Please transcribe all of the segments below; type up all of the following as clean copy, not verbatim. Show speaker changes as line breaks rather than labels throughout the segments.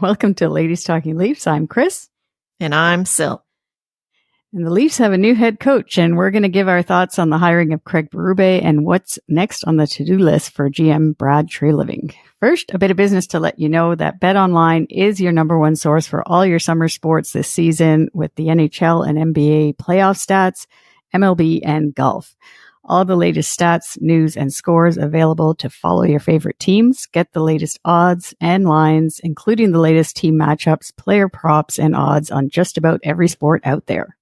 Welcome to Ladies Talking Leafs. I'm Chris.
And I'm Sil.
And the Leafs have a new head coach, and we're going to give our thoughts on the hiring of Craig Berube and what's next on the to-do list for GM Brad Treliving. First, a bit of business to let you know that BetOnline is your number one source for all your summer sports this season with the NHL and NBA playoff stats, MLB, and golf. All the latest stats, news, and scores available to follow your favorite teams. Get the latest odds and lines, including the latest team matchups, player props, and odds on just about every sport out there.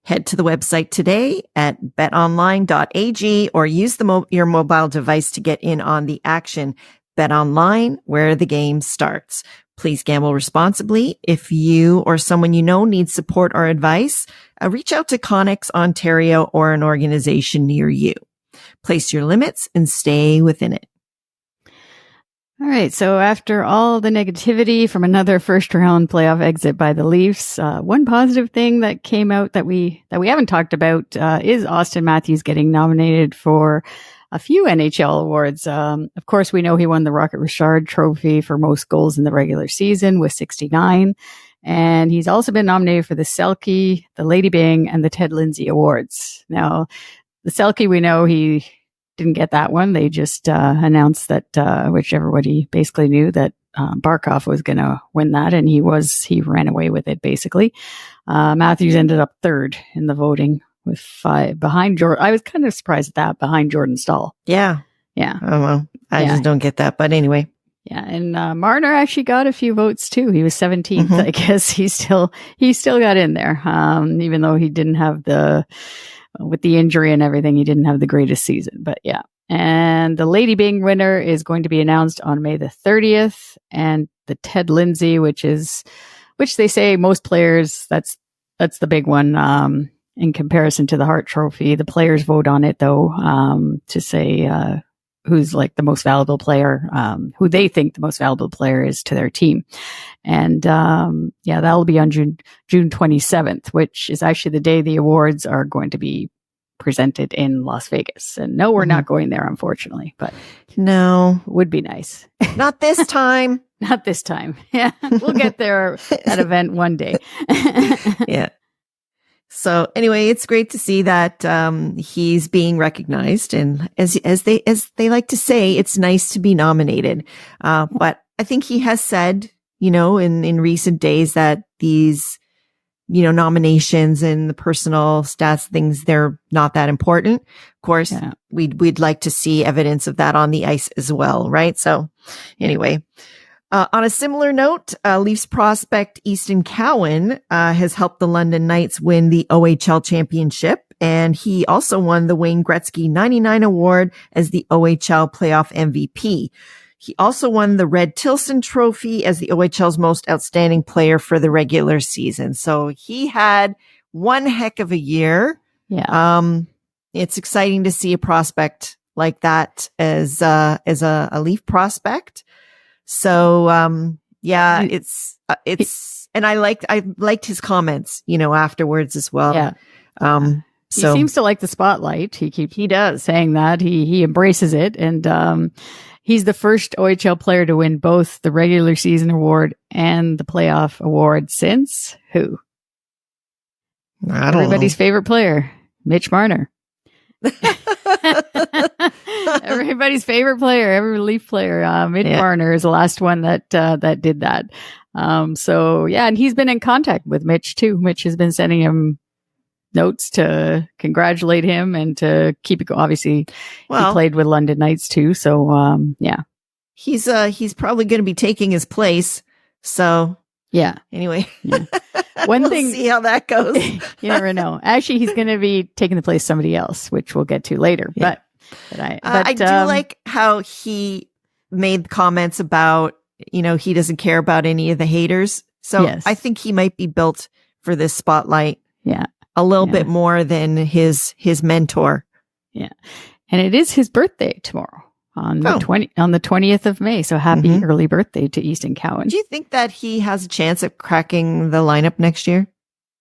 Head to the website today at betonline.ag or use your mobile device to get in on the action. BetOnline, where the game starts. Please gamble responsibly. If you or someone you know needs support or advice, reach out to Connex Ontario or an organization near you. Place your limits and stay within it.
All right. So after all the negativity from another first round playoff exit by the Leafs, one positive thing that came out that we haven't talked about is Austin Matthews getting nominated for a few NHL awards. Of course, we know he won the Rocket Richard Trophy for most goals in the regular season with 69. And he's also been nominated for the Selke, the Lady Byng, and the Ted Lindsay Awards. Now, the Selke, we know he didn't get that one. They just announced that, which everybody basically knew, that Barkov was going to win that, and he ran away with it, basically. Matthews ended up third in the voting with 5 behind Jordan. I was kind of surprised at that, behind Jordan Staal.
Yeah.
Yeah.
Oh, well, I just don't get that. But anyway.
Yeah. And Marner actually got a few votes too. He was 17th. I guess he still got in there. Even though he didn't have with the injury and everything, he didn't have the greatest season, but yeah. And the Lady Byng winner is going to be announced on May the 30th, and the Ted Lindsay, which they say most players, that's the big one, in comparison to the Hart Trophy. The players vote on it though, to say, who's like the most valuable player, who they think the most valuable player is to their team. And, that'll be on June 27th, which is actually the day the awards are going to be presented in Las Vegas. And no, we're not going there, unfortunately, but
no,
would be nice.
Not this time.
Not this time. Yeah. We'll get there at event one day.
Yeah. So anyway, it's great to see that he's being recognized, and as they like to say, it's nice to be nominated. But I think he has said, in recent days that these, nominations and the personal stats things, they're not that important. Of course, we'd like to see evidence of that on the ice as well, right? So anyway. On a similar note, Leafs prospect Easton Cowan has helped the London Knights win the OHL championship, and he also won the Wayne Gretzky 99 award as the OHL playoff MVP. He also won the Red Tilson Trophy as the OHL's most outstanding player for the regular season. So he had one heck of a year.
Yeah.
It's exciting to see a prospect like that as a Leaf prospect. So, it's, and I liked his comments, afterwards as well.
Yeah. He seems to like the spotlight. He does saying that he embraces it. And, he's the first OHL player to win both the regular season award and the playoff award since who? Everybody's favorite player, Mitch Marner. Everybody's favorite player, every Leaf player, Mitch Marner is the last one that did that. And he's been in contact with Mitch too. Mitch has been sending him notes to congratulate him and to keep it. Obviously, he played with London Knights too. So,
he's probably going to be taking his place. So,
yeah.
Anyway,
one thing,
see how that goes.
You never know. Actually, he's going to be taking the place of somebody else, which we'll get to later. Yeah. But
I do like how he made comments about, he doesn't care about any of the haters. So yes. I think he might be built for this spotlight.
Yeah.
A little bit more than his mentor.
Yeah. And it is his birthday tomorrow on the 20th of May. So happy early birthday to Easton Cowan.
Do you think that he has a chance of cracking the lineup next year?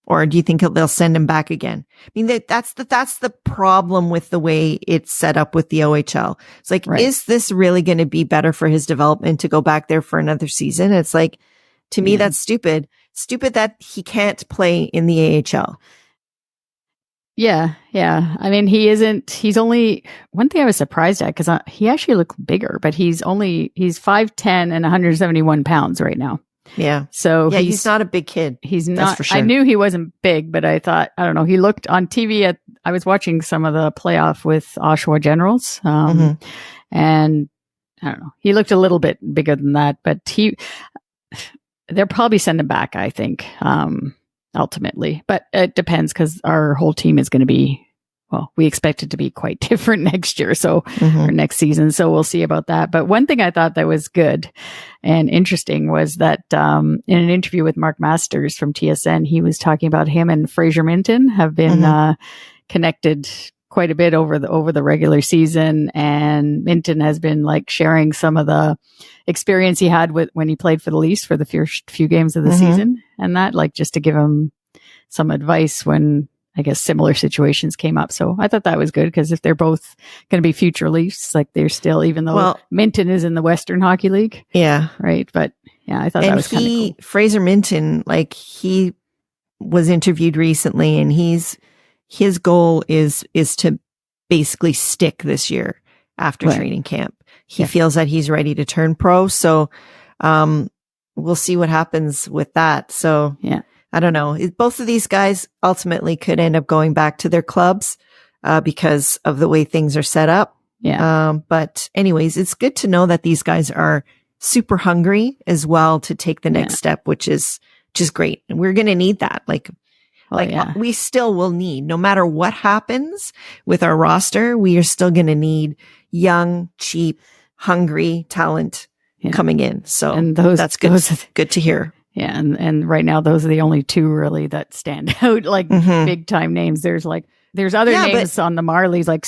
Or do you think they'll send him back again? I mean, that's the problem with the way it's set up with the OHL. It's like, is this really going to be better for his development to go back there for another season? It's like, To me, that's stupid. Stupid that he can't play in the AHL.
Yeah. I mean, he's only, one thing I was surprised at, because he actually looked bigger, but he's 5'10" and 171 pounds right now.
Yeah.
So
he's not a big kid.
He's not,
that's for sure.
I knew he wasn't big, but I thought, I don't know, he looked on TV I was watching some of the playoff with Oshawa Generals. And I don't know, he looked a little bit bigger than that, but they'll probably send him back, I think, ultimately, but it depends, because our whole team is going to be, well, we expect it to be quite different next year. So, or next season. So we'll see about that. But one thing I thought that was good and interesting was that, in an interview with Mark Masters from TSN, he was talking about him and Fraser Minton have been, connected quite a bit over the regular season. And Minton has been like sharing some of the experience he had when he played for the Leafs for the first few games of the season, and that, like, just to give him some advice when, I guess, similar situations came up. So I thought that was good, because if they're both going to be future Leafs, like, they're still, even though Minton is in the Western Hockey League. Yeah. Right. But yeah, I thought that was kind of cool.
Fraser Minton, like, he was interviewed recently, and his goal is to basically stick this year after training camp. He feels that he's ready to turn pro. So, we'll see what happens with that. So, I don't know. Both of these guys ultimately could end up going back to their clubs, because of the way things are set up. But anyways, it's good to know that these guys are super hungry as well to take the next step, which is just great. And we're going to need that. We still will need, no matter what happens with our roster, we are still going to need young, cheap, hungry talent coming in. So, and that's good. Good to hear.
Yeah. And right now, those are the only two really that stand out, like big time names. There's other names on the Marlies, like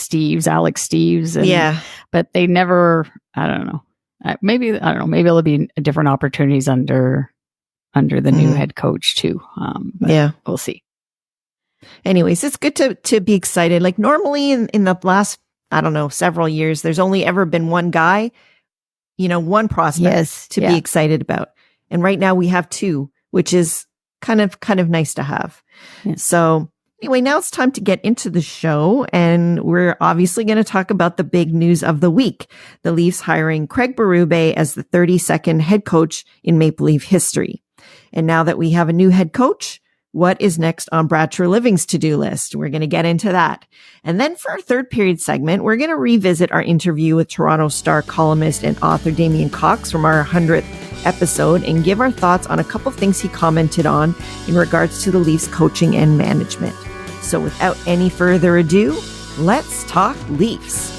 Alex Steves. But they never, I don't know. Maybe it'll be different opportunities under the new head coach too. We'll see.
Anyways, it's good to be excited. Like, normally in the last, I don't know, several years, there's only ever been one guy, one prospect to be excited about. And right now we have two, which is kind of nice to have. So anyway, now it's time to get into the show. And we're obviously going to talk about the big news of the week. The Leafs hiring Craig Berube as the 32nd head coach in Maple Leaf history. And now that we have a new head coach, what is next on Brad Treliving's to-do list? We're going to get into that. And then for our third period segment, we're going to revisit our interview with Toronto Star columnist and author Damien Cox from our 100th episode and give our thoughts on a couple of things he commented on in regards to the Leafs coaching and management. So without any further ado, let's talk Leafs.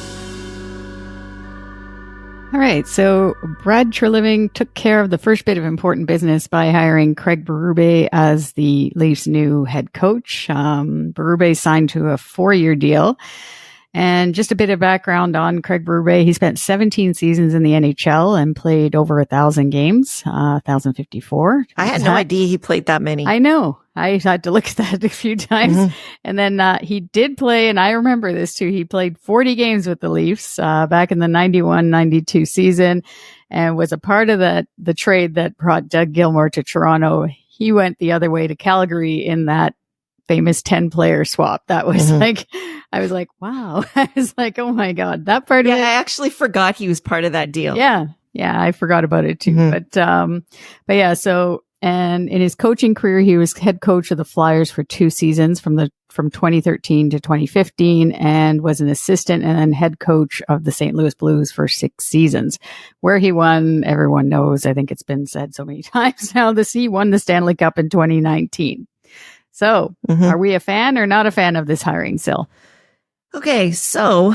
All right. So Brad Treliving took care of the first bit of important business by hiring Craig Berube as the Leafs' new head coach. Berube signed to a 4-year deal. And just a bit of background on Craig Berube. He spent 17 seasons in the NHL and played over 1,000 games, 1,054.
I had no idea he played that many.
I know. I had to look at that a few times. And then he did play, and I remember this too, he played 40 games with the Leafs back in the 91-92 season and was a part of the trade that brought Doug Gilmour to Toronto. He went the other way to Calgary in that famous 10-player swap. That was I was like, wow. I was like, oh my God, that part of it.
I actually forgot he was part of that deal.
Yeah, I forgot about it too. But yeah, so, and in his coaching career, he was head coach of the Flyers for 2 seasons from 2013 to 2015 and was an assistant and then head coach of the St. Louis Blues for 6 seasons, where he won, everyone knows, I think it's been said so many times now, he won the Stanley Cup in 2019. So, are we a fan or not a fan of this hiring, Sil?
Okay, so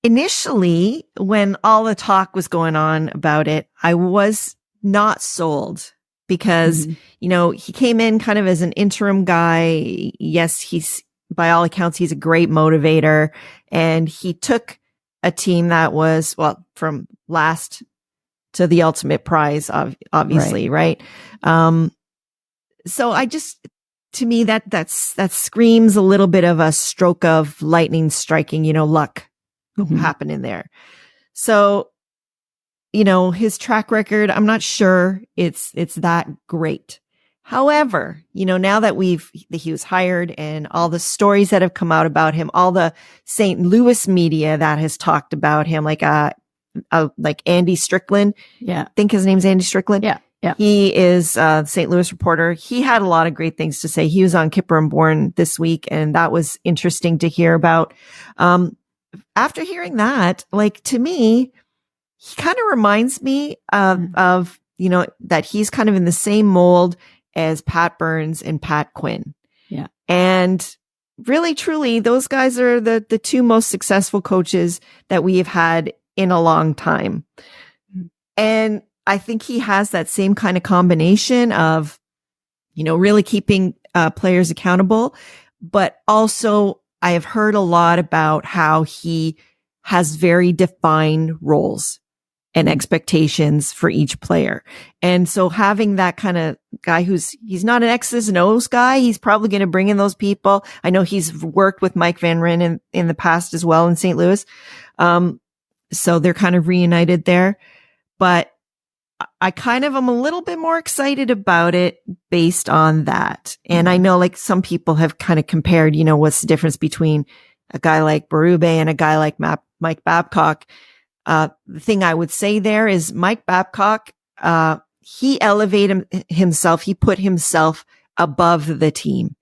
initially, when all the talk was going on about it, I was not sold because, he came in kind of as an interim guy. Yes, he's, by all accounts, he's a great motivator, and he took a team that was, from last to the ultimate prize, obviously, right? So to me, that screams a little bit of a stroke of lightning striking, luck happening there. So his track record, I'm not sure it's that great. However, now that he was hired and all the stories that have come out about him, all the St. Louis media that has talked about him, like Andy Strickland.
Yeah.
I think his name's Andy Strickland.
Yeah. Yeah.
He is a St. Louis reporter. He had a lot of great things to say. He was on Kipper and Bourne this week, and that was interesting to hear about. After hearing that, to me, he kind of reminds me of that he's kind of in the same mold as Pat Burns and Pat Quinn.
Yeah.
And really, truly, those guys are the two most successful coaches that we have had in a long time. And I think he has that same kind of combination of, really keeping players accountable, but also I have heard a lot about how he has very defined roles and expectations for each player. And so having that kind of guy he's not an X's and O's guy. He's probably going to bring in those people. I know he's worked with Mike Van Ryn in the past as well in St. Louis. So they're kind of reunited there, but I kind of am a little bit more excited about it based on that. And I know some people have kind of compared, what's the difference between a guy like Berube and a guy like Mike Babcock. The thing I would say there is Mike Babcock, he elevated himself. He put himself above the team.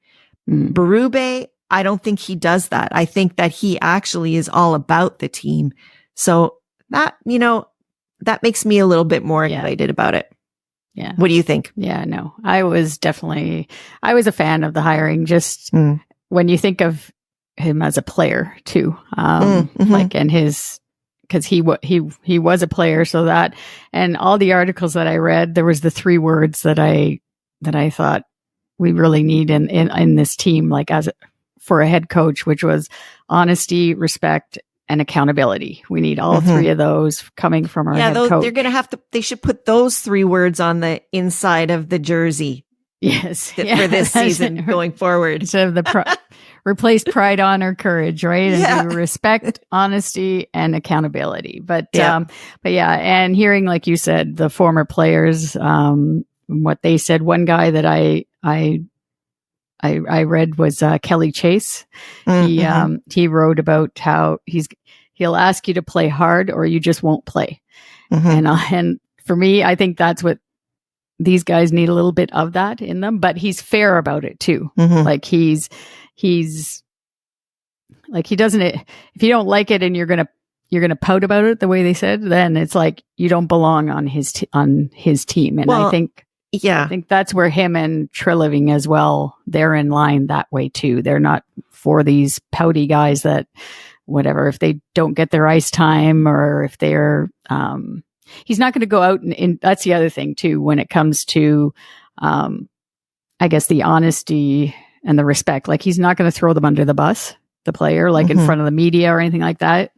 Berube, I don't think he does that. I think that he actually is all about the team. So that, that makes me a little bit more excited about it.
Yeah.
What do you think?
Yeah, no, I was a fan of the hiring. Just when you think of him as a player too, because he was a player. So that, and all the articles that I read, there was the 3 words that I thought we really need in this team, for a head coach, which was honesty, respect, and accountability. We need all 3 of those coming from our head coach.
They're going to they should put those 3 words on the inside of the jersey.
Yes.
For this season going forward.
Instead of the replace pride, honor, courage, right? And do respect, honesty, and accountability. But and hearing, like you said, the former players, what they said, one guy that I read was Kelly Chase. He wrote about how he'll ask you to play hard or you just won't play. And for me, I think that's what these guys need, a little bit of that in them, but he's fair about it too. He's he doesn't, if you don't like it and you're going to pout about it the way they said, then it's you don't belong on his team. And I think that's where him and Treliving as well, they're in line that way too. They're not for these pouty guys that whatever, if they don't get their ice time or if they're, he's not going to go out and that's the other thing too, when it comes to, I guess the honesty and the respect, he's not going to throw them under the bus, the player, in front of the media or anything like that.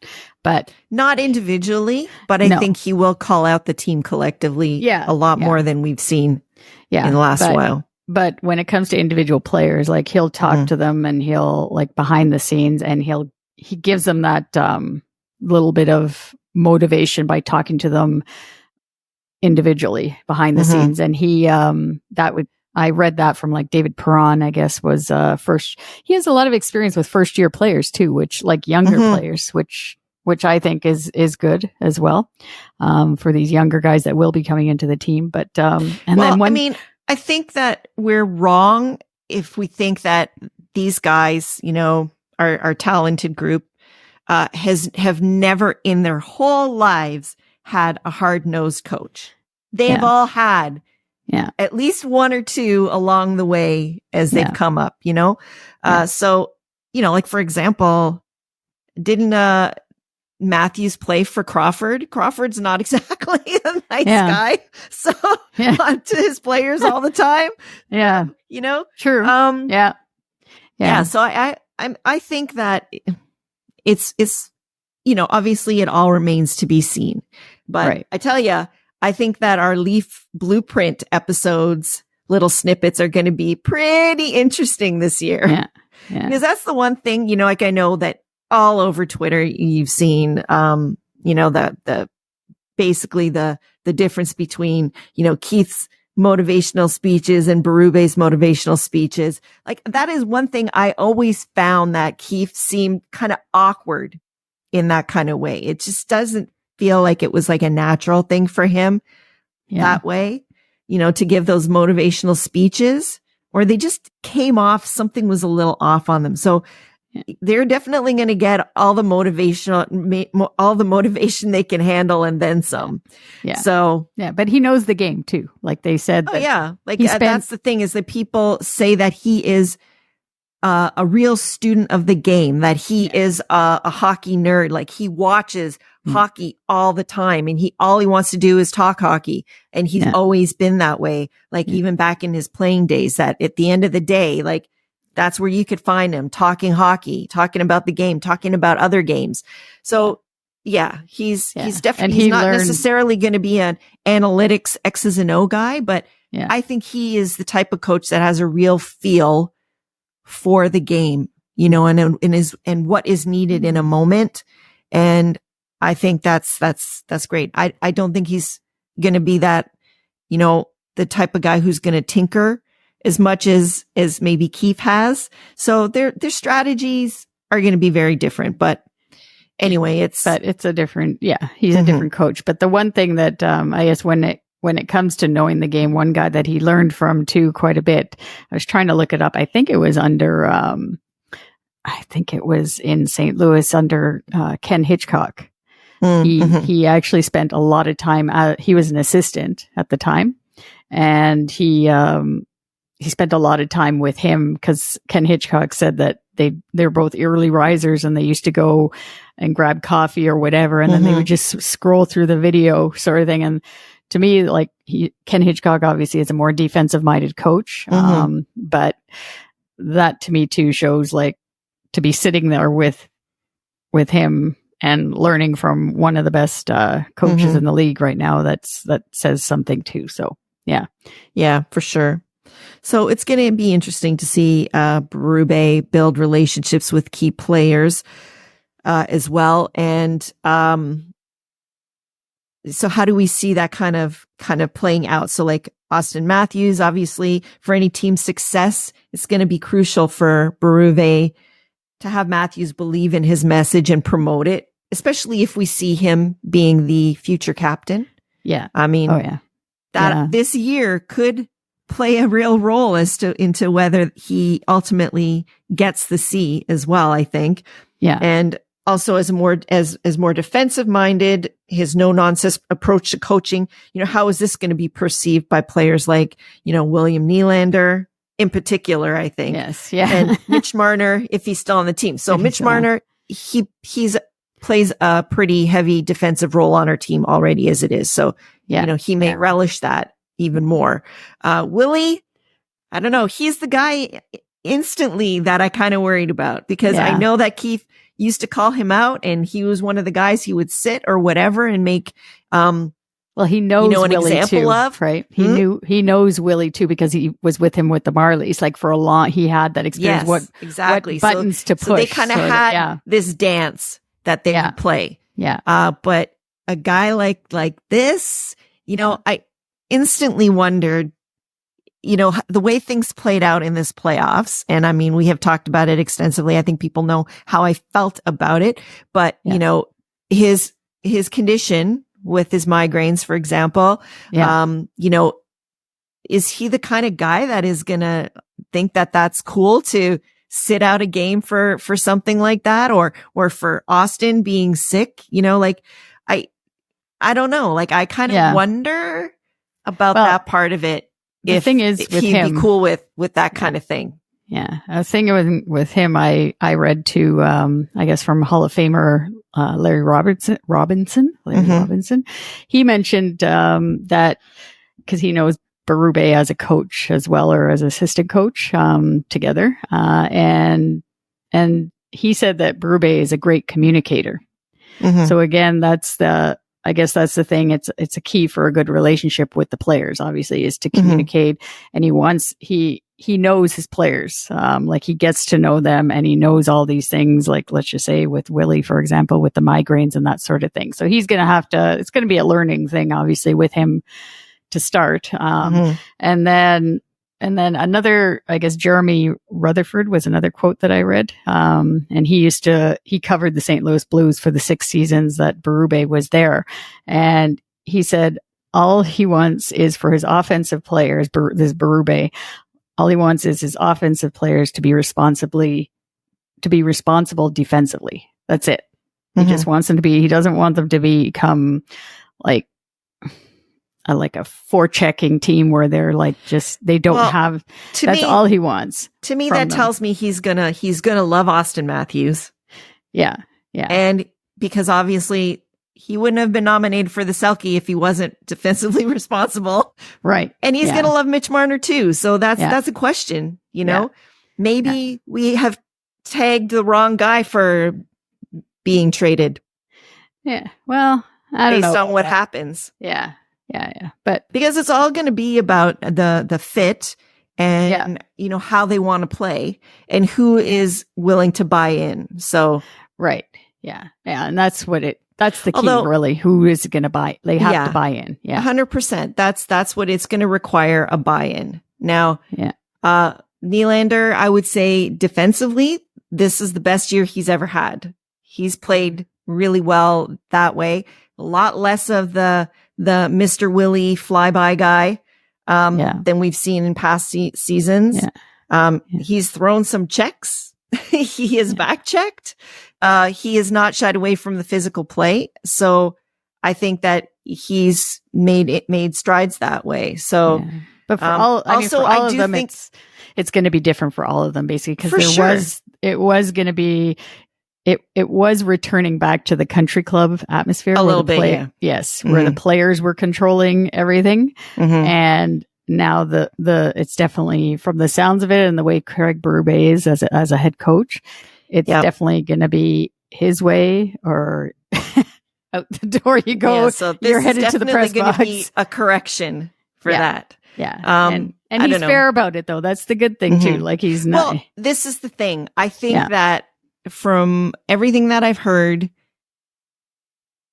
But
not individually, but I think he will call out the team collectively a lot more than we've seen in the last while.
But when it comes to individual players, he'll talk to them and he'll behind the scenes and he gives them that little bit of motivation by talking to them individually behind the scenes. And I read that from David Perron, I guess, was first. He has a lot of experience with first year players too, which younger players, which I think is good as well, for these younger guys that will be coming into the team. But,
I think that we're wrong if we think that these guys, our talented group, have never in their whole lives had a hard-nosed coach. They have all had at least 1 or 2 along the way as they've come up, So, for example, didn't Matthews play for Crawford? Crawford's not exactly a nice guy. So to his players all the time.
Yeah. True.
So I think that it's obviously it all remains to be seen, but I tell you, I think that our Leaf Blueprint episodes, little snippets, are going to be pretty interesting this year. Because that's the one thing, I know that all over Twitter, you've seen, the basically the difference between, Keith's motivational speeches and Berube's motivational speeches. Like, that is one thing I always found, that Keith seemed kind of awkward in that kind of way. It just doesn't feel like it was like a natural thing for him that way, to give those motivational speeches, or they just came off, something was a little off on them. So they're definitely going to get all the motivation they can handle, and then some.
Yeah.
So
but he knows the game too. Like they said.
That's the thing, is that people say that he is a real student of the game, that he is a hockey nerd. Like, he watches hockey all the time, and all he wants to do is talk hockey. And he's always been that way. Like, even back in his playing days, that at the end of the day, like, that's where you could find him talking hockey, talking about the game, talking about other games. So he's definitely, he's not necessarily going to be an analytics X's and O guy, but I think he is the type of coach that has a real feel for the game, and what is needed in a moment. And I think that's great. I don't think he's going to be that, the type of guy who's going to tinker as much as maybe Keith has. So their strategies are going to be very different. But anyway, it's a different, he's a different coach. But the one thing that I guess when it comes to knowing the game, one guy that he learned from too quite a bit, I was trying to look it up. I think it was in St. Louis under Ken Hitchcock. He actually spent a lot of time, he was an assistant at the time, and he spent a lot of time with him, because Ken Hitchcock said that they're both early risers, and they used to go and grab coffee or whatever, and then they would just scroll through the video sort of thing. And to me, like, Ken Hitchcock obviously is a more defensive minded coach. But that to me too shows, like, to be sitting there with him and learning from one of the best coaches in the league right now, that says something too. So yeah, for sure. So it's going to be interesting to see Berube build relationships with key players as well. And so how do we see that kind of playing out? So, like, Austin Matthews, obviously, for any team success, it's going to be crucial for Berube to have Matthews believe in his message and promote it, especially if we see him being the future captain. Yeah. I mean, this year could play a real role into whether he ultimately gets the C as well, I think. Yeah. And also, as more defensive minded, his no nonsense approach to coaching, how is this going to be perceived by players like, William Nylander in particular, I think. Yes. Yeah. And Mitch Marner, if he's still on the team. So Mitch Marner, he's plays a pretty heavy defensive role on our team already as it is. So, he may relish that even more. Willie, I don't know. He's the guy instantly that I kind of worried about, because I know that Keith used to call him out, and he was one of the guys he would sit or whatever and make, he knows an Willie example too, of, right? He knows Willie too, because he was with him with the Marlies, like, for a long, he had that experience. Yes, exactly. What buttons to push. So they kind of had this dance that they would play. Yeah. But a guy like this, I instantly wondered, the way things played out in this playoffs. And I mean, we have talked about it extensively. I think people know how I felt about it, but his condition with his migraines, for example, is he the kind of guy that is going to think that that's cool to sit out a game for something like that, or for Austin being sick, I don't know. Like, I kind of wonder about that part of it. The thing is, if he'd be cool with that kind of thing. Yeah. The thing with him, I read too, I guess from Hall of Famer, Larry Robinson. He mentioned, that because he knows Berube as a coach as well, or as assistant coach, together. And he said that Berube is a great communicator. So again, I guess that's the thing. It's a key for a good relationship with the players, obviously, is to communicate. And he
he knows his players. Like he gets to know them and he knows all these things, like let's just say with Willie, for example, with the migraines and that sort of thing. So he's going to have to, it's going to be a learning thing, obviously, with him to start. And then another, I guess, Jeremy Rutherford was another quote that I read. And he covered the St. Louis Blues for the 6 seasons that Berube was there. And he said, all he wants is for his offensive players, this Berube, all he wants is his offensive players to be responsible defensively. That's it. He just wants them to be, he doesn't want them to become like a forechecking team where they're like, they don't have, that's all he wants.
To me, that tells me he's gonna love Austin Matthews.
Yeah. Yeah.
And because obviously he wouldn't have been nominated for the Selke if he wasn't defensively responsible.
Right.
And he's going to love Mitch Marner too. So that's a question, you know, maybe we have tagged the wrong guy for being traded.
Yeah. Well, I don't know.
Based on what happens.
Yeah. Yeah. Yeah. But
because it's all going to be about the fit and, you know, how they want to play and who is willing to buy in. So.
Right. Yeah. Yeah. And that's the key, really. Who is going to buy? They have to buy in. Yeah.
100%. That's what it's going to require, a buy-in. Now, Nylander, I would say defensively, this is the best year he's ever had. He's played really well that way. A lot less of the Mr. Willie flyby guy, than we've seen in past seasons. Yeah. He's thrown some checks. He is back checked. He has not shied away from the physical play. So I think that he's made strides that way. So,
but for all of them, it's going to be different for all of them, basically, because it was going to be, it was returning back to the country club atmosphere.
A little bit,
yes, where the players were controlling everything. And now it's definitely, from the sounds of it and the way Craig Berube is as a head coach, it's definitely going to be his way or out the door you go.
Yeah, so you're headed to the press box. Be a correction for that.
Yeah. And he's fair about it, though. That's the good thing too. Like he's not.
Well, this is the thing. I think that from everything that I've heard,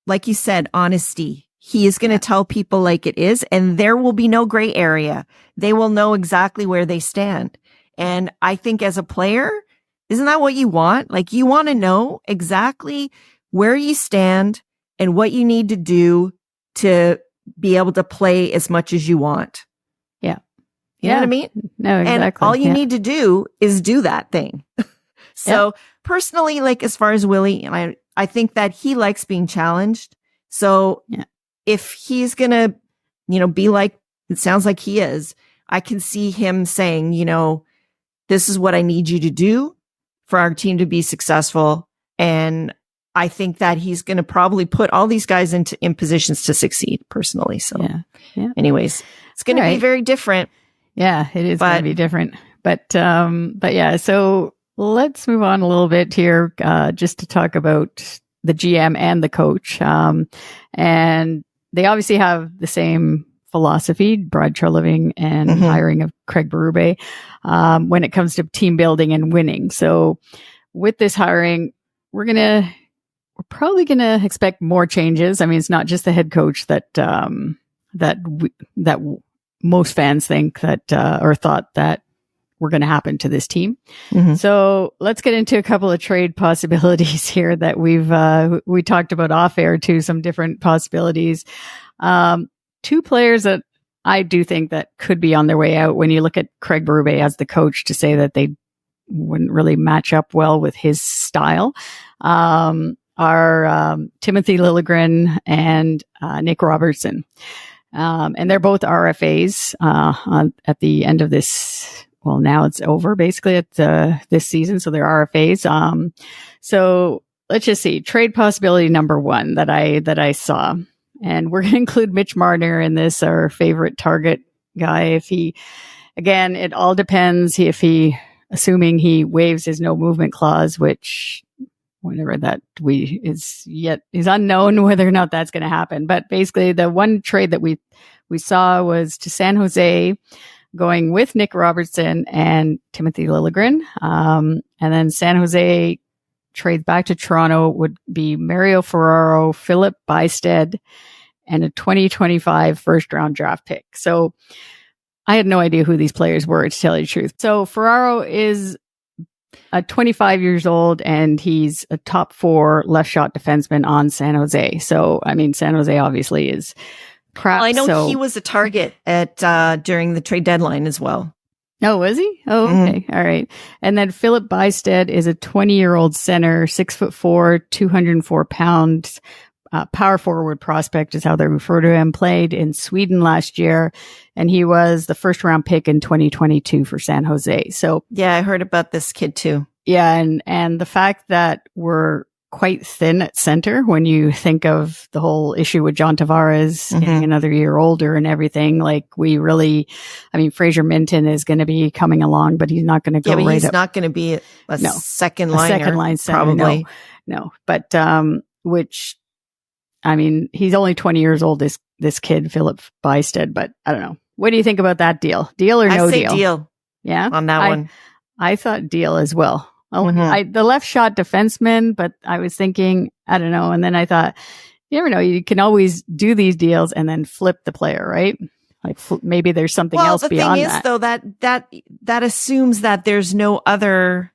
like you said, honesty. He is going to tell people like it is, and there will be no gray area. They will know exactly where they stand. And I think as a player, isn't that what you want? Like, you want to know exactly where you stand and what you need to do to be able to play as much as you want.
Yeah.
You know what I mean?
No, exactly.
And all you need to do is do that thing. So personally, like as far as Willie, I think that he likes being challenged. So if he's going to, you know, be like, it sounds like he is, I can see him saying, you know, this is what I need you to do for our team to be successful. And I think that he's going to probably put all these guys in positions to succeed personally. So anyways, it's going to be very different.
Yeah, it is going to be different. But yeah, so let's move on a little bit here, just to talk about the GM and the coach. And they obviously have the same philosophy, Brad Treliving and hiring of Craig Berube, when it comes to team building and winning. So with this hiring, we're probably gonna expect more changes. I mean, it's not just the head coach that most fans think that or thought that were going to happen to this team. So let's get into a couple of trade possibilities here that we talked about off air too, some different possibilities. 2 players that I do think that could be on their way out when you look at Craig Berube as the coach, to say that they wouldn't really match up well with his style, are Timothy Liljegren and Nick Robertson. And they're both RFAs at the end of this. Well, now it's over basically at this season. So they're RFAs. So let's just see. Trade possibility number 1 that I saw. And we're going to include Mitch Marner in this, our favorite target guy. Again, it all depends assuming he waives his no movement clause, which whenever that is unknown whether or not that's going to happen. But basically the one trade that we saw was to San Jose, going with Nick Robertson and Timothy Liljegren. And then San Jose trades back to Toronto would be Mario Ferraro, Philip Bystead, and a 2025 first round draft pick. So I had no idea who these players were, to tell you the truth. So Ferraro is 25 years old, and he's a top 4 left shot defenseman on San Jose. So, I mean, San Jose obviously is crap.
Well, I know he was a target at during the trade deadline as well.
Oh, was he? Oh, okay. All right. And then Philip Bystead is a 20-year-old center, 6'4", 204 pounds. Power forward prospect is how they refer to him. Played in Sweden last year, and he was the first round pick in 2022 for San Jose. So
yeah, I heard about this kid too.
Yeah, and the fact that we're quite thin at center when you think of the whole issue with John Tavares getting another year older and everything, like we really, I mean, Fraser Minton is going to be coming along, but he's not going to go
but
right
he's
up.
not going to be a second liner.
A second line center,
probably.
No. But, which, I mean, he's only 20 years old, this kid, Philip Bystead, but I don't know. What do you think about that deal? Deal or no
I say
deal?
Deal.
Yeah.
On that one.
I thought deal as well. The left shot defenseman, but I was thinking, I don't know. And then I thought, you never know. You can always do these deals and then flip the player, right? Like maybe there's something else beyond that.
Well, the thing is, though, that assumes that there's no other,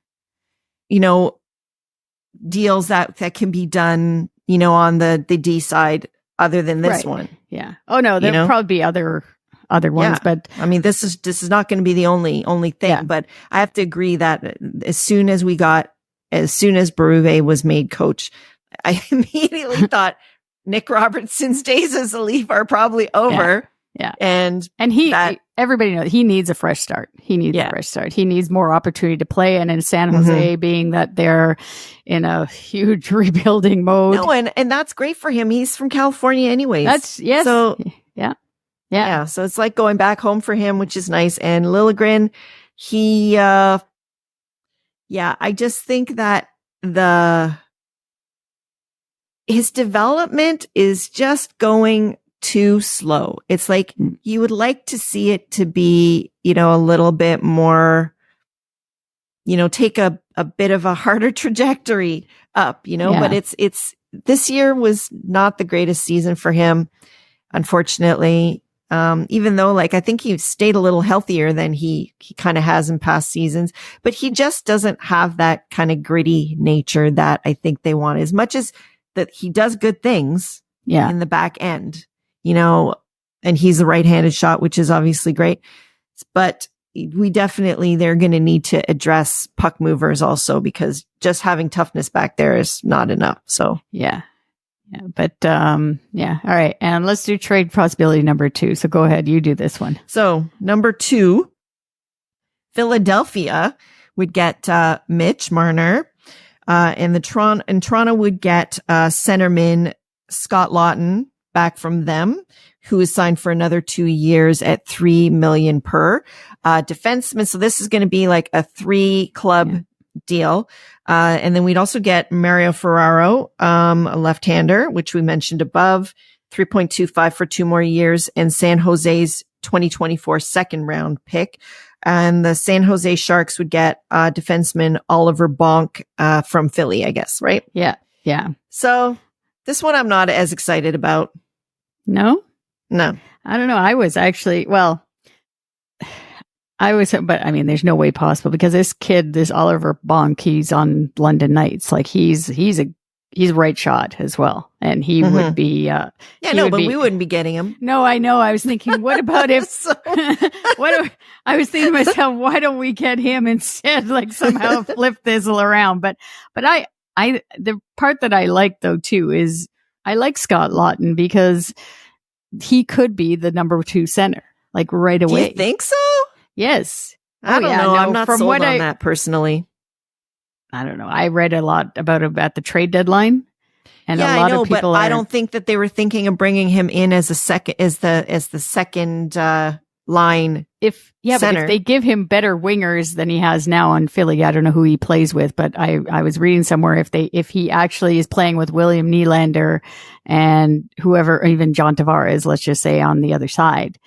deals that can be done, on the D side other than this one.
Yeah. Oh no, there'll probably be other ones, but
I mean, this is not going to be the only thing. Yeah. But I have to agree that as soon as Berube was made coach, I immediately thought Nick Robertson's days as a Leaf are probably over.
Yeah.
And
everybody knows he needs a fresh start. He needs more opportunity to play. And in San Jose, being that they're in a huge rebuilding mode.
No, and that's great for him. He's from California anyways.
Yes.
So
yeah.
So it's like going back home for him, which is nice. And Liljegren, I just think that his development is just going too slow. It's like you would like to see it to be, a little bit more, take a bit of a harder trajectory up, but it's this year was not the greatest season for him, unfortunately. Even though I think he stayed a little healthier than he kind of has in past seasons, but he just doesn't have that kind of gritty nature that I think they want, as much as that he does good things in the back end, and he's the right-handed shot, which is obviously great, but they're going to need to address puck movers also, because just having toughness back there is not enough. So
yeah. But, all right. And let's do trade possibility number 2. So go ahead. You do this one.
So number 2, Philadelphia would get, Mitch Marner, and Toronto would get, centerman Scott Laughton back from them, who is signed for another 2 years at $3 million per, defenseman. So this is going to be like a 3-club deal. And then we'd also get Mario Ferraro, a left-hander, which we mentioned above, 3.25 for 2 more years, and San Jose's 2024 second round pick. And the San Jose Sharks would get defenseman Oliver Bonk from Philly, I guess, right?
Yeah. Yeah.
So this one I'm not as excited about.
No?
No.
I don't know. I was actually, but I mean, there's no way possible, because this kid, this Oliver Bonk, he's on London Nights. Like he's a right shot as well. And he would be,
we wouldn't be getting him.
No, I know. I was thinking, what about if, I was thinking to myself, why don't we get him instead? Like somehow flip this around. But the part that I like though too is I like Scott Laughton, because he could be the number 2 center, like right away.
Do you think so?
Yes.
I don't know. No, I'm not sold on that personally.
I don't know. I read a lot about him at the trade deadline. And a lot of people
I don't think that they were thinking of bringing him in as the second line. But
if they give him better wingers than he has now on Philly, I don't know who he plays with, but I was reading somewhere if he actually is playing with William Nylander and whoever, even John Tavares, let's just say, on the other side,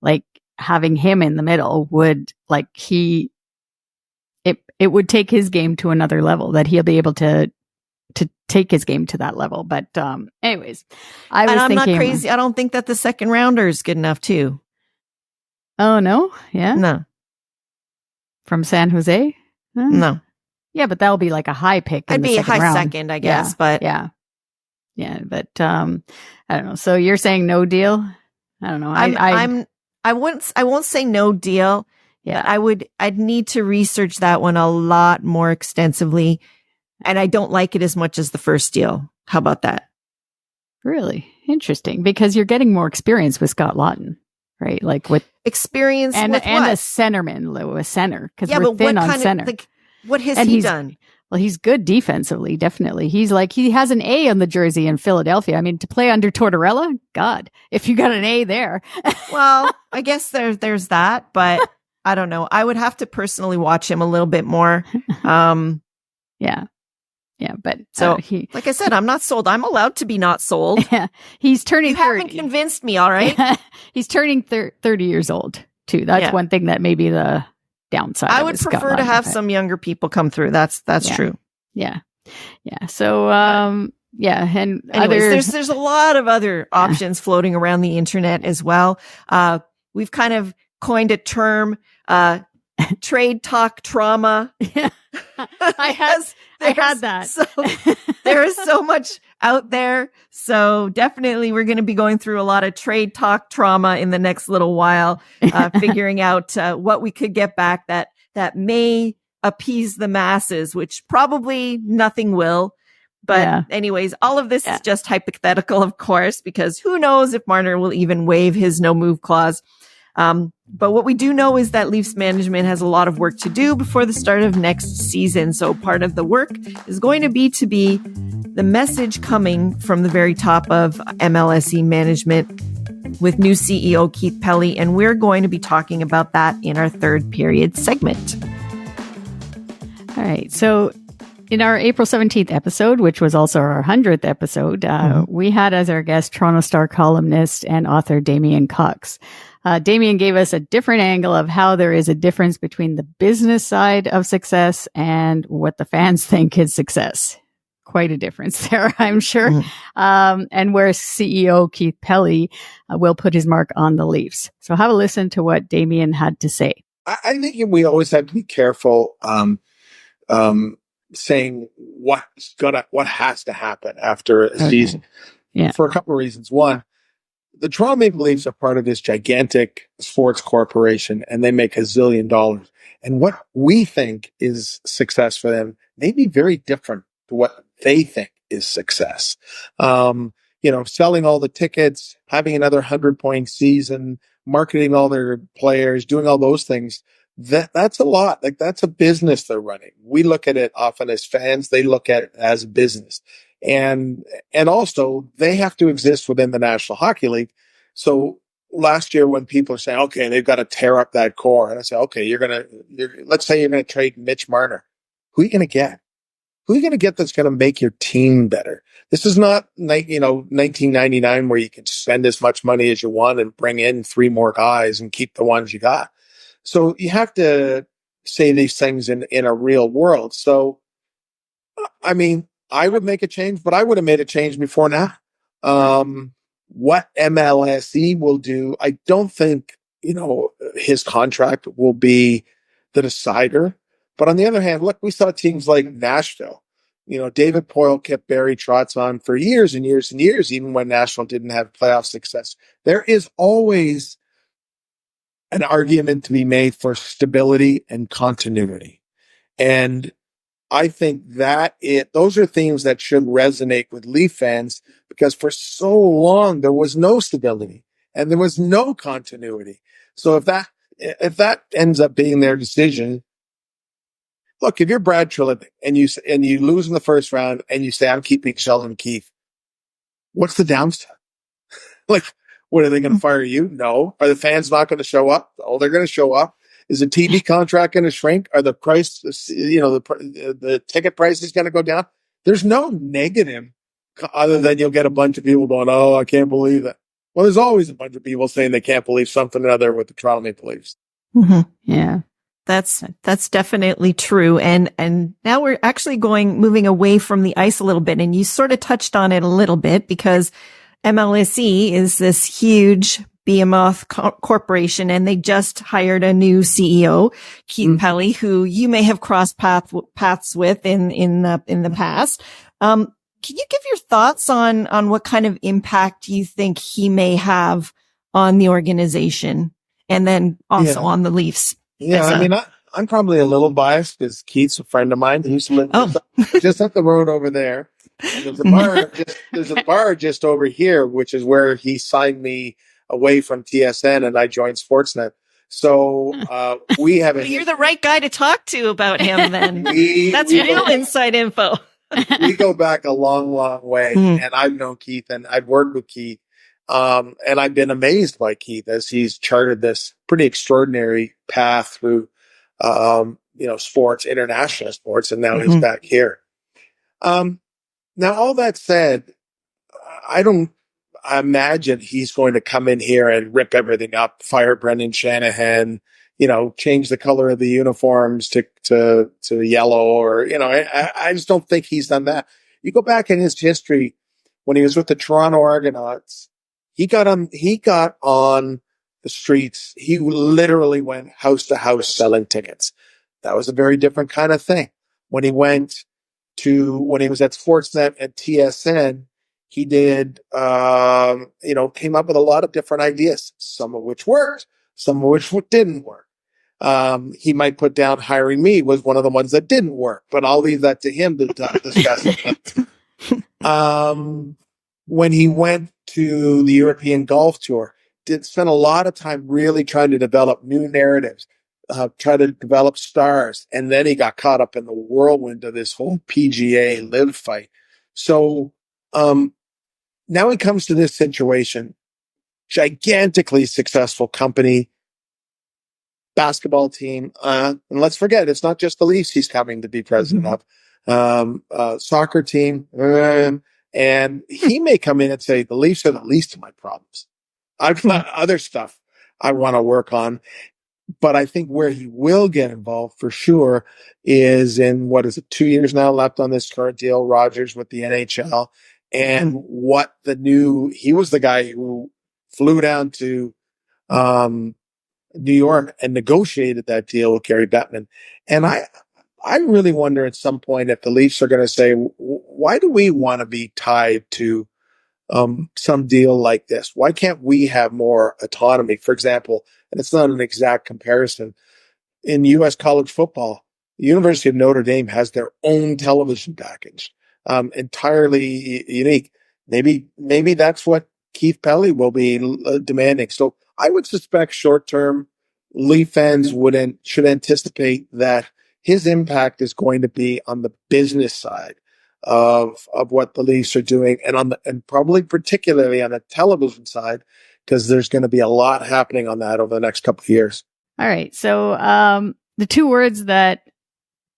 like having him in the middle would it would take his game to another level, that he'll be able to take his game to that level. But anyways,
I'm not crazy. I don't think that the second rounder is good enough too.
Oh no, yeah,
no,
from San Jose,
no,
yeah, but that'll be like a high pick.
I'd be a high
round.
Second, I guess, but
yeah, but I don't know. So you're saying no deal? I don't know.
I won't say no deal. Yeah, but I'd need to research that one a lot more extensively. And I don't like it as much as the first deal. How about that?
Really interesting, because you're getting more experience with Scott Laughton, right? Like with
experience
and
with
and
what?
a centerman, a center, because
yeah,
we're
but
thin
what
on
kind
center.
Of, like, what has he done?
Well, he's good defensively, definitely. He has an A on the jersey in Philadelphia. I mean, to play under Tortorella, God, if you got an A there.
Well, I guess there's that, but I don't know. I would have to personally watch him a little bit more.
Yeah, but
so like I said, I'm not sold. I'm allowed to be not sold.
Yeah, he's turning.
You 30. Haven't convinced me, all right?
He's turning 30 years old too. That's one thing that may be the downside.
I would prefer to have some younger people come through. That's true.
Yeah. So and
anyways, there's a lot of other options floating around the internet as well. We've kind of coined a term, trade talk trauma.
Yeah. I had that.
So there is so much out there. So definitely we're going to be going through a lot of trade talk trauma in the next little while, figuring out what we could get back that may appease the masses, which probably nothing will. But anyways, all of this is just hypothetical, of course, because who knows if Marner will even waive his no move clause. But what we do know is that Leafs management has a lot of work to do before the start of next season. So part of the work is going to be the message coming from the very top of MLSE management with new CEO Keith Pelley. And we're going to be talking about that in our third period segment.
All right. So in our April 17th episode, which was also our 100th episode, we had as our guest Toronto Star columnist and author Damien Cox. Damien gave us a different angle of how there is a difference between the business side of success and what the fans think is success. Quite a difference there, I'm sure. And where CEO Keith Pelley will put his mark on the Leafs. So have a listen to what Damien had to say.
I think we always have to be careful saying what has to happen after a season.
Yeah.
For a couple of reasons. One, the Toronto Maple Leafs are part of this gigantic sports corporation, and they make $1 zillion. And what we think is success for them may be very different to what they think is success. Selling all the tickets, having another 100-point season, marketing all their players, doing all those things. That's a lot. Like, that's a business they're running. We look at it often as fans. They look at it as a business. And also they have to exist within the National Hockey League. So last year when people are saying, okay, they've got to tear up that core. And I say, okay, let's say you're going to trade Mitch Marner. Who are you going to get? Who are you going to get that's going to make your team better? This is not, 1999 where you can spend as much money as you want and bring in 3 more guys and keep the ones you got. So you have to say these things in a real world. So, I mean, I would make a change, but I would have made a change before now. What MLSE will do, I don't think, his contract will be the decider. But on the other hand, look, we saw teams like Nashville. David Poile kept Barry Trotz on for years and years and years, even when Nashville didn't have playoff success. There is always an argument to be made for stability and continuity. And I think those are themes that should resonate with Leaf fans, because for so long there was no stability and there was no continuity. So if that ends up being their decision, look, if you're Brad Treliving and you lose in the first round and you say, I'm keeping Sheldon Keefe, what's the downside? Like, what, are they going to fire you? No. Are the fans not going to show up? Oh, they're going to show up. Is the TV contract going to shrink? Are the price, the ticket price is going to go down? There's no negative other than you'll get a bunch of people going, oh, I can't believe it. Well, there's always a bunch of people saying they can't believe something or other with the Toronto Maple Leafs.
Mm-hmm.
Yeah.
That's definitely true. And now we're actually moving away from the ice a little bit. And you sort of touched on it a little bit because MLSE is this huge behemoth corporation, and they just hired a new CEO, Keith Pelley, who you may have crossed paths with in the past. Can you give your thoughts on what kind of impact you think he may have on the organization and then also on the Leafs?
Yeah, I mean, I'm probably a little biased because Keith's a friend of mine. He used to live just up the road over there. And there's a bar just over here, which is where he signed me away from TSN and I joined Sportsnet. So we have
you're the right guy to talk to about him then. That's real inside info.
We go back a long, long way. And I've known Keith and I've worked with Keith. And I've been amazed by Keith as he's charted this pretty extraordinary path through, sports, international sports, and now he's back here. Now, all that said, I don't imagine he's going to come in here and rip everything up, fire Brendan Shanahan, change the color of the uniforms to yellow or, I just don't think he's done that. You go back in his history when he was with the Toronto Argonauts, he got on the streets. He literally went house to house selling tickets. That was a very different kind of thing. When he was at Sportsnet and TSN, he did, came up with a lot of different ideas, some of which worked, some of which didn't work. He might put down hiring me was one of the ones that didn't work, but I'll leave that to him to discuss. When he went to the European Golf Tour, spent a lot of time really trying to develop new narratives, try to develop stars. And then he got caught up in the whirlwind of this whole PGA live fight. So, now he comes to this situation, gigantically successful company, basketball team. And let's forget, it's not just the Leafs he's coming to be president of, soccer team. And he may come in and say, the Leafs are the least of my problems. I've got other stuff I want to work on. But I think where he will get involved for sure is in 2 years now left on this current deal, Rogers with the NHL. And he was the guy who flew down to New York and negotiated that deal with Gary Bettman. And I really wonder at some point if the Leafs are going to say, why do we want to be tied to some deal like this? Why can't we have more autonomy? For example, and it's not an exact comparison, in U.S. college football, the University of Notre Dame has their own television package, entirely unique. Maybe that's what Keith Pelley will be demanding. So I would suspect short-term Leaf fans should anticipate that his impact is going to be on the business side of what the Leafs are doing, and probably particularly on the television side, because there's going to be a lot happening on that over the next couple of years.
All right. So the two words that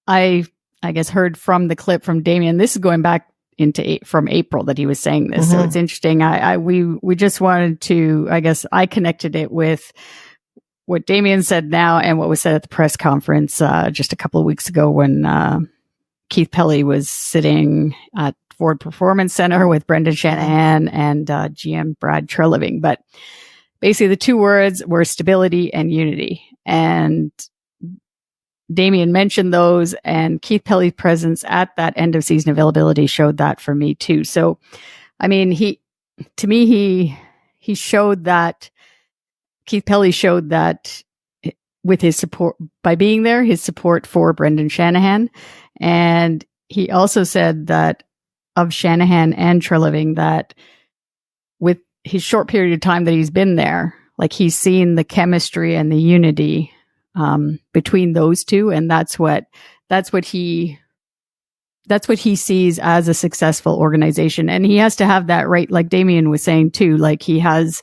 I guess heard from the clip from Damien, this is going back from April that he was saying this. So it's interesting. We just wanted to, I guess I connected it with what Damien said now and what was said at the press conference just a couple of weeks ago when Keith Pelley was sitting at Ford Performance Center with Brendan Shanahan and GM Brad Treliving. But basically the two words were stability and unity. And Damien mentioned those, and Keith Pelley's presence at that end of season availability showed that for me too. So, I mean, he showed that Keith Pelley showed that with his support by being there, his support for Brendan Shanahan. And he also said that of Shanahan and Treliving, that with his short period of time that he's been there, like he's seen the chemistry and the unity between those two. And that's what he sees as a successful organization. And he has to have that, right? Like Damien was saying too, like it's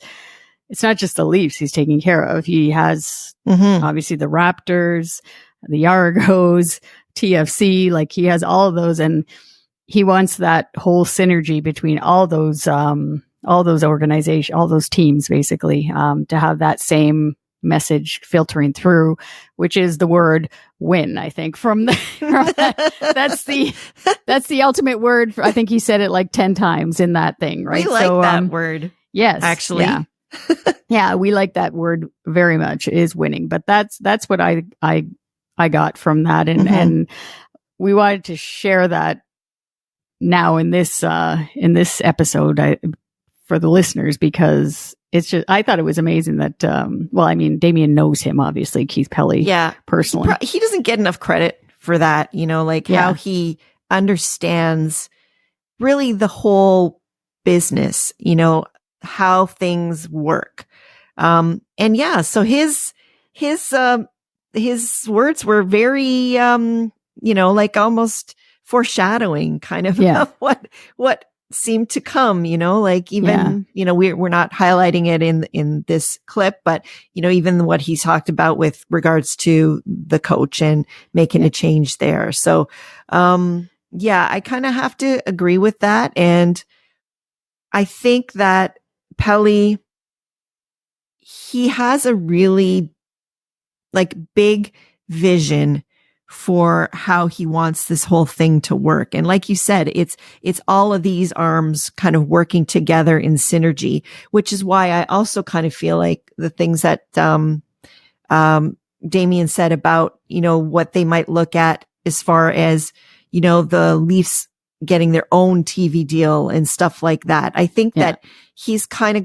not just the Leafs he's taking care of. He has obviously the Raptors, the Argos, TFC, like he has all of those, and he wants that whole synergy between all those all those organizations, all those teams, basically, to have that same message filtering through, which is the word win. I think from that's the ultimate word. I think he said it like 10 times in that thing, right?
We like that word.
Yes,
actually.
Yeah. Yeah, we like that word very much, is winning. But that's what I got from that, and we wanted to share that now in this episode for the listeners, because it's just, I thought it was amazing that Damien knows him, obviously, Keith Pelley, personally.
He doesn't get enough credit for that, how he understands really the whole business, how things work. So his words were very, almost foreshadowing kind of what seemed to come, we're not highlighting it in this clip, but, even what he's talked about with regards to the coach and making a change there. So, I kind of have to agree with that. And I think that Pelley, he has a really big vision for how he wants this whole thing to work. And like you said, it's all of these arms kind of working together in synergy, which is why I also kind of feel like the things that, Damien said about, what they might look at as far as, the Leafs getting their own TV deal and stuff like that. I think that he's kind of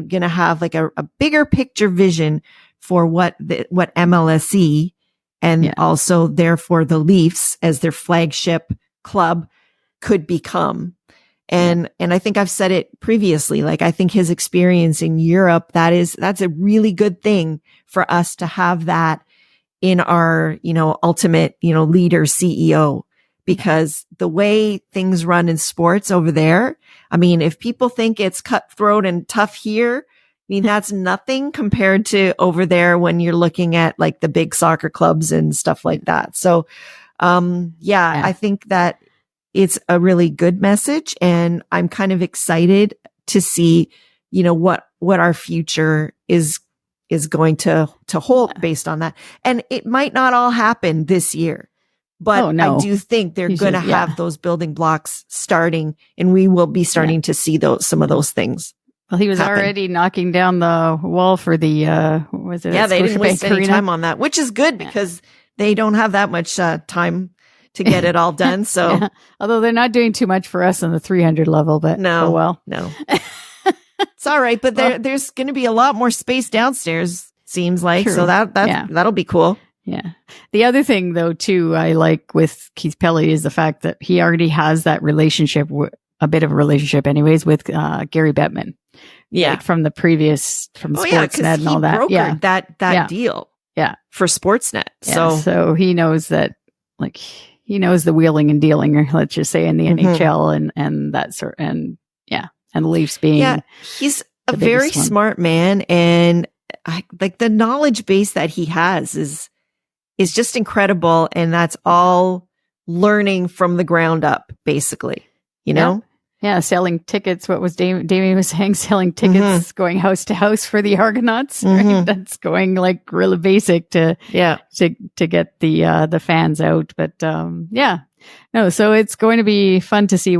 gonna have a bigger picture vision for what MLSE and also therefore the Leafs as their flagship club could become. And I think I've said it previously, I think his experience in Europe, that's a really good thing for us to have that in our, ultimate, leader CEO, because the way things run in sports over there, I mean, if people think it's cutthroat and tough here, I mean, that's nothing compared to over there when you're looking at the big soccer clubs and stuff like that. So, I think that it's a really good message, and I'm kind of excited to see, what our future is going to hold based on that. And it might not all happen this year, but I do think they're going to have those building blocks starting, and we will be starting to see some of those things.
Well, he was already knocking down the wall for the, was it?
Yeah, they didn't waste any time on that, which is good because they don't have that much time to get it all done. So,
although they're not doing too much for us on the 300 level, but no.
It's all right. But there's going to be a lot more space downstairs, seems like. True. So that'll be cool.
Yeah. The other thing, though, too, I like with Keith Pelley is the fact that he already has that relationship, a bit of a relationship, anyways, with Gary Bettman. Yeah, from the previous Sportsnet and all that.
Brokered that deal.
Yeah,
for Sportsnet.
Yeah, so he knows that, he knows the wheeling and dealing, let's just say, in the NHL and that sort, and the Leafs being.
He's a very smart man, and the knowledge base that he has is just incredible, and that's all learning from the ground up, basically.
Yeah, selling tickets. What was Damien was saying? Selling tickets, going house to house for the Argonauts. Right? That's going really basic to get the fans out. But so it's going to be fun to see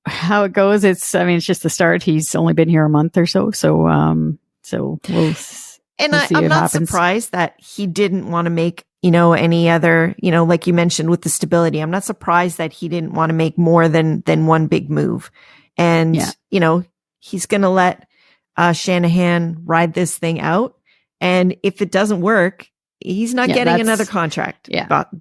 how it goes. It's just the start. He's only been here a month or so, so we'll.
And I'm not surprised that he didn't want to make, any other, like you mentioned with the stability. I'm not surprised that he didn't want to make more than one big move. And, he's going to let Shanahan ride this thing out. And if it doesn't work, he's not getting another contract.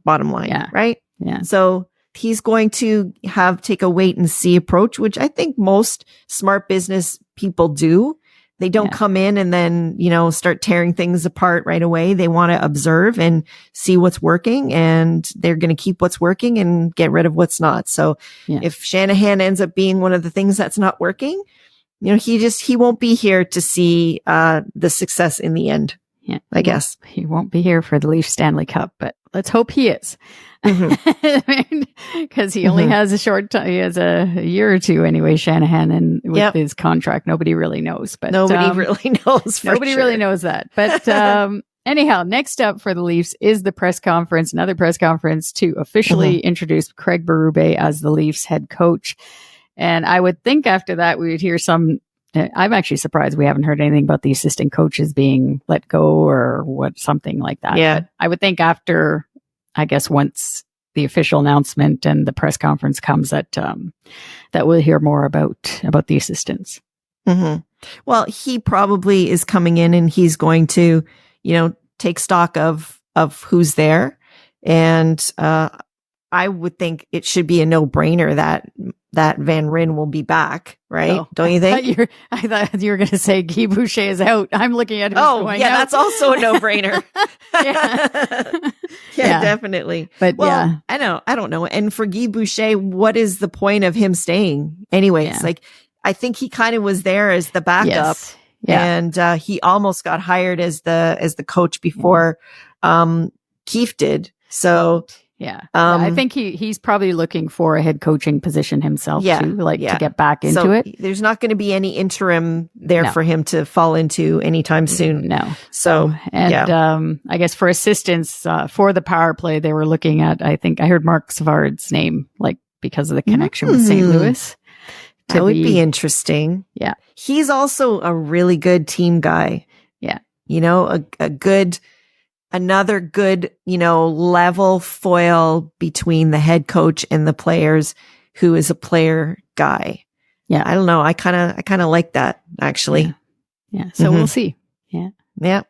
Bottom line. Right.
Yeah.
So he's going to take a wait and see approach, which I think most smart business people do. They don't come in and then, start tearing things apart right away. They want to observe and see what's working, and they're going to keep what's working and get rid of what's not. So if Shanahan ends up being one of the things that's not working, he won't be here to see the success in the end.
Yeah,
I guess
he won't be here for the Leafs Stanley Cup, but let's hope he is. because he only has a short time. He has a year or two anyway, Shanahan, and with his contract, nobody really knows. But
nobody really knows.
Nobody really knows that. But anyhow, next up for the Leafs is the press conference, another press conference to officially introduce Craig Berube as the Leafs head coach. And I would think after that we would hear some. I'm actually surprised we haven't heard anything about the assistant coaches being let go or something like that.
Yeah.
But I would think after, I guess, once the official announcement and the press conference comes, that we'll hear more about the assistants.
Mm-hmm. Well, he probably is coming in and he's going to, take stock of who's there. And I would think it should be a no-brainer that Van Ryn will be back, right?
Oh,
don't you think?
I thought you were going to say Guy Boucher is out. I'm looking at him. Going out.
That's also a no-brainer.
yeah,
definitely.
But
I don't know. And for Guy Boucher, what is the point of him staying? Anyways, I think he kind of was there as the backup.
Yes. Yeah.
And he almost got hired as the coach before Keith did. So
I think he's probably looking for a head coaching position himself too, to get back into it.
There's not going to be any interim there for him to fall into anytime soon.
No.
So
I guess for assistants for the power play, they were looking at. I think I heard Mark Savard's name, because of the connection with St. Louis.
That would be interesting.
Yeah,
he's also a really good team guy.
Yeah,
another good, level foil between the head coach and the players, who is a player guy.
Yeah.
I don't know. I kind of like that, actually.
Yeah. So we'll see. Yeah.
Yeah.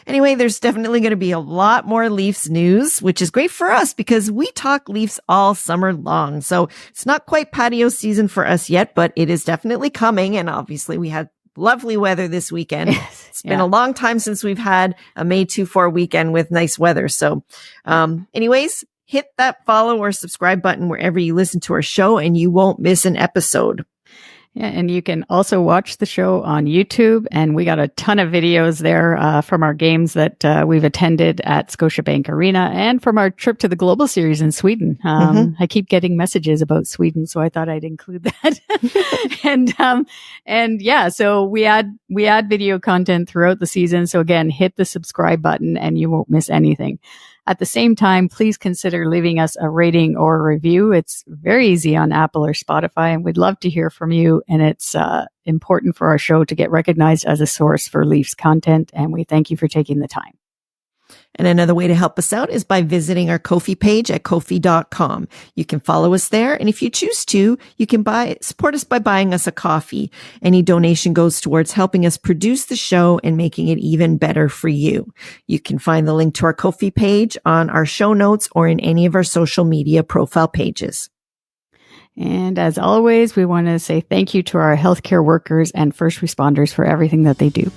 Anyway, there's definitely going to be a lot more Leafs news, which is great for us because we talk Leafs all summer long. So it's not quite patio season for us yet, but it is definitely coming. And obviously we had lovely weather this weekend. It's been a long time since we've had a May 2-4 weekend with nice weather. So, anyways, hit that follow or subscribe button wherever you listen to our show and you won't miss an episode.
Yeah, and you can also watch the show on YouTube, and we got a ton of videos there from our games that we've attended at Scotiabank Arena and from our trip to the Global Series in Sweden. I keep getting messages about Sweden, so I thought I'd include that. So we add video content throughout the season. So again, hit the subscribe button and you won't miss anything. At the same time, please consider leaving us a rating or a review. It's very easy on Apple or Spotify, and we'd love to hear from you. And it's important for our show to get recognized as a source for Leafs content, and we thank you for taking the time.
And another way to help us out is by visiting our Ko-fi page at Ko-fi.com. You can follow us there. And if you choose to, you can support us by buying us a coffee. Any donation goes towards helping us produce the show and making it even better for you. You can find the link to our Ko-fi page on our show notes or in any of our social media profile pages.
And as always, we want to say thank you to our healthcare workers and first responders for everything that they do.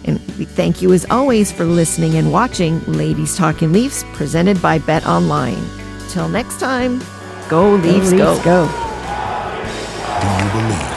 And we thank you as always for listening and watching Ladies Talking Leafs, presented by Bet Online. Till next time, go Leafs, go.
Do you believe?